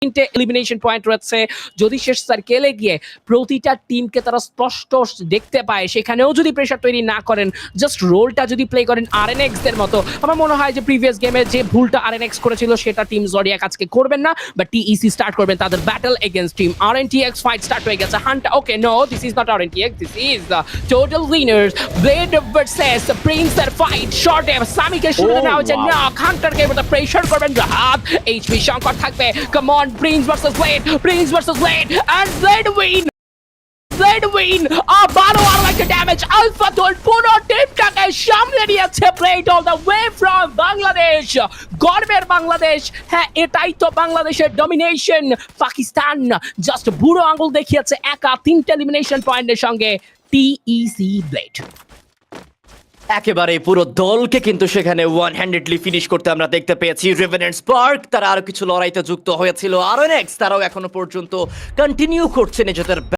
তিনটে elimination point রয়েছে। যদি শেষ সার্কেলে গিয়ে প্রতিটা টিমকে তারা স্পষ্ট দেখতে পায়, সেখানেও যদি প্রেশার তৈরি না করেন, জাস্ট রোলটা যদি প্লে করেন আরএনএক্স দের মতো, আমার মনে হয় যে প্রিভিয়াস গেমে যে ভুলটা আরএনএক্স করেছিল সেটা টিম জডিয়াক আজকে করবেন না, বা টিইসি স্টার্ট করবেন তাদের battle against team RNTX. Fight start হয়ে গেছে। Hunt, okay, no, this is not RNTX, this is total winners blade versus prince এর ফাইট। শর্টে সামিকে শুরুতে নেওয়া হচ্ছে, না হান্টারকে মতো প্রেশার করবেন রাহাত, এইচপি সংকট থাকবে। Come on, Prince versus Blade, Prince versus Blade, and Blade win, Blade win. আবারও আরো একটা ড্যামেজ। আলফা তোল পুরো টিমটাকে সামলে নিয়েছে blade all the way from Bangladesh. গর্বের বাংলাদেশ, হ্যাঁ এটাই তো বাংলাদেশের ডমিনেশন। পাকিস্তান জাস্ট বুড়ো আঙুল দেখিয়েছে একা 3টে এলিমিনেশন পয়েন্টের সঙ্গে টিইসি ব্লেড। একেবারে পুরো দলকে কিন্তু সেখানে ওয়ান হ্যান্ডেডলি ফিনিশ করতে আমরা দেখতে পেয়েছি। রেভেনেন্ট স্পার্ক তারা আরো কিছু লড়াইতে যুক্ত হয়েছিল। আরএনএক্স তারাও এখনো পর্যন্ত কন্টিনিউ করছে নিজেদের